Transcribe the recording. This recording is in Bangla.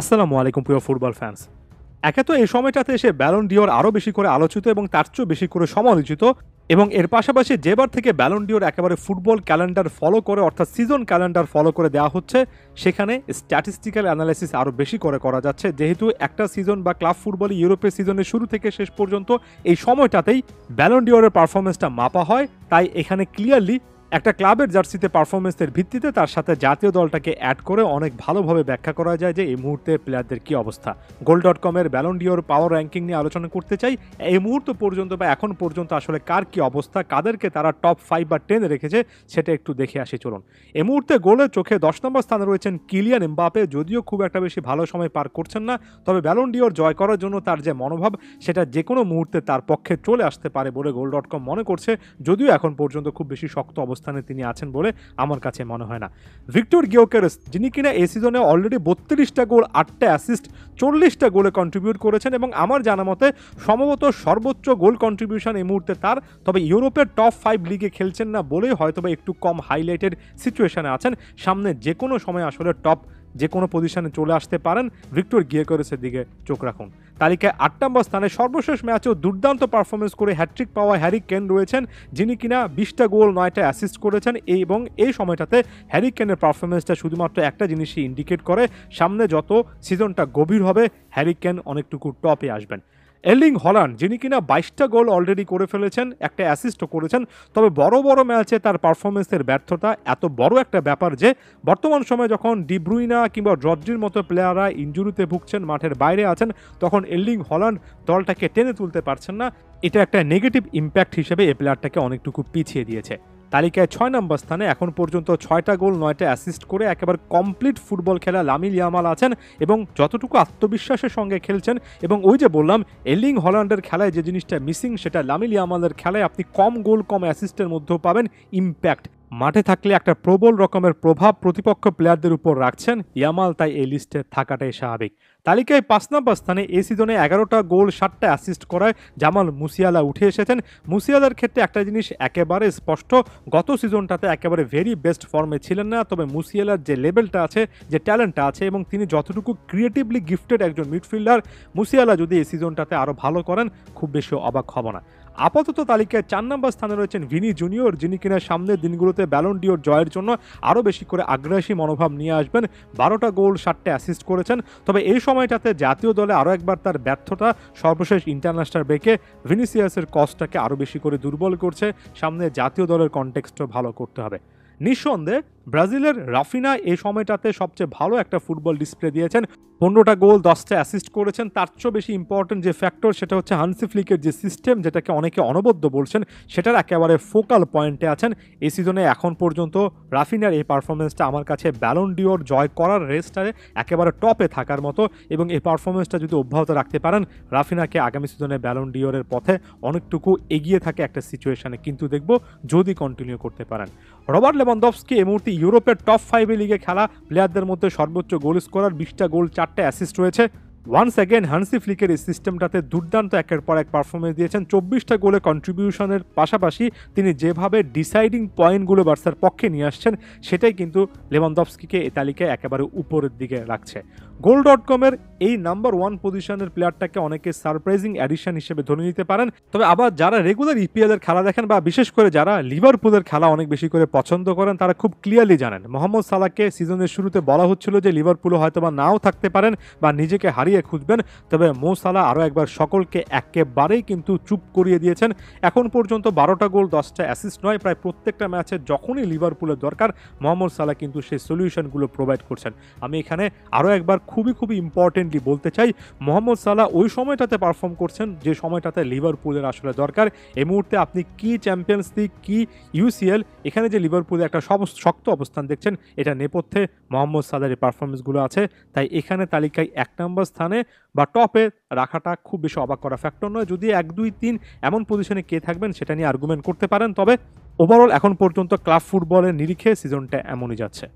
আসসালামু আলাইকুম প্রিয় ফুটবল ফ্যান্স। একে তো এই সময়টাতে এসে ব্যালন ডিওর আরও বেশি করে আলোচিত এবং তার চেয়েও বেশি করে সমালোচিত, এবং এর পাশাপাশি যেবার থেকে ব্যালন ডিওর একেবারে ফুটবল ক্যালেন্ডার ফলো করে অর্থাৎ সিজন ক্যালেন্ডার ফলো করে দেওয়া হচ্ছে, সেখানে স্ট্যাটিস্টিক্যাল অ্যানালাইসিস আরও বেশি করে করা যাচ্ছে, যেহেতু একটা সিজন বা ক্লাব ফুটবলে ইউরোপের সিজনের শুরু থেকে শেষ পর্যন্ত এই সময়টাতেই ব্যালন ডিওরের পারফরমেন্সটা মাপা হয়। তাই এখানে ক্লিয়ারলি একটা ক্লাবের জার্সিতে পারফরমেন্সের ভিত্তিতে তার সাথে জাতীয় দলটাকে অ্যাড করে অনেক ভালোভাবে ব্যাখ্যা করা যায় যে এই মুহূর্তে প্লেয়ারদের কী অবস্থা। গোল.com-এর ব্যালন ডিওর পাওয়ার র্যাঙ্কিং নিয়ে আলোচনা করতে চাই। এই মুহূর্ত পর্যন্ত বা এখন পর্যন্ত আসলে কার কী অবস্থা, কাদেরকে তারা টপ 5 বা 10 রেখেছে সেটা একটু দেখে আসি চলুন। এই মুহূর্তে গোলের চোখে 10 নম্বর স্থানে রয়েছেন কিলিয়ান এমবাপে। যদিও খুব একটা বেশি ভালো সময় পার করছেন না, তবে ব্যালন ডিওর জয় করার জন্য তার যে মনোভাব সেটা যে কোনো মুহূর্তে তার পক্ষে চলে আসতে পারে বলে গোল.com মনে করছে, যদিও এখন পর্যন্ত খুব বেশি শক্ত অবস্থানে তিনি আছেন বলে আমার কাছে মনে হয় না। ভিক্টর গিওকেরেস, যিনি কিনা এই সিজনে অলরেডি 32টা গোল, 8টা অ্যাসিস্ট, 40টা গোলে কন্ট্রিবিউট করেছেন এবং আমার জানা মতে সম্ভবত সর্বোচ্চ গোল কন্ট্রিবিউশন এই মুহূর্তে তার। তবে ইউরোপের টপ 5 লিগে খেলছেন না বলেই হয়তোবা একটু কম হাইলাইটেড সিচুয়েশনে আছেন। সামনে যে কোনো সময় আসলে টপ যে কোনো পজিশনে চলে আসতে পারেন। ভিক্টর গিওকেরেসের দিকে চোখ রাখুন। তালিকায় 8 নম্বর স্থানে সর্বশেষ ম্যাচেও দুর্দান্ত পারফরমেন্স করে হ্যাট্রিক পাওয়া হ্যারি কেন রয়েছেন, যিনি কিনা 20টা গোল, 9টা অ্যাসিস্ট করেছেন। এবং এই সময়টাতে হ্যারি কেনের পারফরমেন্সটা শুধুমাত্র একটা জিনিসই ইন্ডিকেট করে, সামনে যত সিজনটা গভীর হবে হ্যারি কেন অনেকটুকু টপে আসবেন। এর্লিং হল্যান্ড, যিনি কিনা 22টা গোল অলরেডি করে ফেলেছেন, একটা অ্যাসিস্টও করেছেন, তবে বড় বড় ম্যাচে তার পারফরমেন্সের ব্যর্থতা এত বড় একটা ব্যাপার যে বর্তমান সময়ে যখন ডি ব্রুইনা কিংবা রদ্রির মতো প্লেয়াররা ইনজুরিতে ভুগছেন, মাঠের বাইরে আছেন, তখন এর্লিং হল্যান্ড দলটাকে টেনে তুলতে পারছেন না। এটা একটা নেগেটিভ ইম্প্যাক্ট হিসেবে এই প্লেয়ারটাকে অনেকটুকু পিছিয়ে দিয়েছে। তালিকায় 6 নম্বর স্থানে এখন পর্যন্ত 6টা গোল, 9টা অ্যাসিস্ট করে একেবারে কমপ্লিট ফুটবল খেলা লামিল ইয়ামাল আছেন এবং যতটুকু আত্মবিশ্বাসের সঙ্গে খেলছেন। এবং ওই যে বললাম, এর্লিং হল্যান্ডের খেলায় যে জিনিসটা মিসিং, সেটা লামিল ইয়ামালের খেলায় আপনি কম গোল, কম অ্যাসিস্টের মধ্যেও পাবেন ইম্প্যাক্ট। মাঠে থাকলে একটা প্রবল রকমের প্রভাব প্রতিপক্ষ প্লেয়ারদের উপর রাখছেন ইয়ামাল, তাই এই লিস্টে থাকাটাই স্বাভাবিক। তালিকায় 5 নম্বর স্থানে এই সিজনে 11টা গোল, 7টা অ্যাসিস্ট করায় জামাল মুসিয়ালা উঠে এসেছেন। মুসিয়ালার ক্ষেত্রে একটা জিনিস একেবারে স্পষ্ট, গত সিজনটাতে একেবারে ভেরি বেস্ট ফর্মে ছিলেন না, তবে মুসিয়ালার যে লেভেলটা আছে, যে ট্যালেন্টটা আছে এবং তিনি যতটুকু ক্রিয়েটিভলি গিফটেড একজন মিডফিল্ডার, মুসিয়ালা যদি এই সিজনটাতে আরও ভালো করেন খুব বেশি অবাক হব না। আপাতত তালিকায় 4 নম্বর স্থানে রয়েছেন ভিনি জুনিয়র, যিনি কিনা সামনের দিনগুলোতে ব্যালন ডিওর জয়ের জন্য আরও বেশি করে আগ্রাসী মনোভাব নিয়ে আসবেন। 12টা গোল, 7টা অ্যাসিস্ট করেছেন, তবে এই সময়টাতে জাতীয় দলে আরও একবার তার ব্যর্থতা সর্বশেষ ইন্টারন্যাশনাল ব্রেকে ভিনিসিয়াসের কস্টটাকে আরও বেশি করে দুর্বল করছে। সামনে জাতীয় দলের কনটেক্সটও ভালো করতে হবে। নিঃসন্দেহে ব্রাজিলের রাফিনা এই সময়টাতে সবচেয়ে ভালো একটা ফুটবল ডিসপ্লে দিয়েছেন। 15টা গোল, 10টা অ্যাসিস্ট করেছেন। তার চেয়েও বেশি ইম্পর্টেন্ট যে ফ্যাক্টর, সেটা হচ্ছে হানসি ফ্লিকের যে সিস্টেম, যেটাকে অনেকে অনবদ্য বলছেন, সেটার একেবারে ফোকাল পয়েন্টে আছেন এই সিজনে। এখন পর্যন্ত রাফিনার এই পারফরমেন্সটা আমার কাছে ব্যালন ডিওর জয় করার রেসটারে একেবারে টপে থাকার মতো, এবং এই পারফরমেন্সটা যদি অব্যাহত রাখতে পারেন, রাফিনাকে আগামী সিজনে ব্যালন ডিওরের পথে অনেকটুকু এগিয়ে থাকে একটা সিচুয়েশনে কিন্তু দেখব, যদি কন্টিনিউ করতে পারেন। রবার্ট লেভানডফস্কি এই মুহূর্তে ইউরোপের টপ 5 লিগে খেলা প্লেয়ারদের মধ্যে সর্বোচ্চ গোল স্কোরার, 20টা গোল, 4টা অ্যাসিস্ট রয়েছে। ওয়ান্স অ্যাগেন হানসি ফ্লিকের এই সিস্টেমটাতে দুর্দান্ত একের পর এক পারফরমেন্স দিয়েছেন। 24টা গোলে কন্ট্রিবিউশনের পাশাপাশি তিনি যেভাবে ডিসাইডিং পয়েন্টগুলো বার্সার পক্ষে নিয়ে আসছেন, সেটাই কিন্তু লেভানডফস্কিকে এই তালিকায় একেবারে উপরের দিকে রাখছে। গোল.com-এর এই নাম্বার 1 পজিশনের প্লেয়ারটাকে অনেকে সারপ্রাইজিং অ্যাডিশন হিসেবে ধরে নিতে পারেন, তবে আবার যারা রেগুলার ইপিএলের খেলা দেখেন বা বিশেষ করে যারা লিভারপুলের খেলা অনেক বেশি করে পছন্দ করেন, তারা খুব ক্লিয়ারলি জানেন মোহাম্মদ সালাহকে সিজনের শুরুতে বলা হচ্ছিল যে লিভারপুলও হয়তোবা নাও থাকতে পারেন বা নিজেকে হারিয়ে খুঁজবেন, তবে মো সালাহ আরও একবার সকলকে একেবারেই কিন্তু চুপ করিয়ে দিয়েছেন। এখন পর্যন্ত 12টা গোল, 10টা অ্যাসিস্ট নয়, প্রায় প্রত্যেকটা ম্যাচে যখনই লিভারপুলের দরকার মোহাম্মদ সালাহ কিন্তু সেই সলিউশনগুলো প্রোভাইড করছেন। আমি এখানে আরও একবার খুবই ইম্পর্টেন্টলি বলতে চাই, মোহাম্মদ সালাহ ওই সময়টাতে পারফর্ম করছেন যে সময়টাতে লিভারপুলের আসলে দরকার। এই মুহূর্তে আপনি কি চ্যাম্পিয়ন্স লিগ, কি ইউসিএল, এখানে যে লিভারপুলের একটা শক্ত অবস্থান দেখছেন, এটা নেপথ্যে মোহাম্মদ সালাহর পারফরমেন্সগুলো আছে। তাই এখানে তালিকায় 1 নম্বর স্থানে বা টপে রাখাটা খুব বেশি অবাক করা ফ্যাক্টর নয়। যদি 1, 2, 3 এমন পজিশনে কে থাকবেন সেটা নিয়ে আর্গুমেন্ট করতে পারেন, তবে ওভারঅল এখন পর্যন্ত ক্লাব ফুটবলের নিরিখে সিজনটা এমনই যাচ্ছে।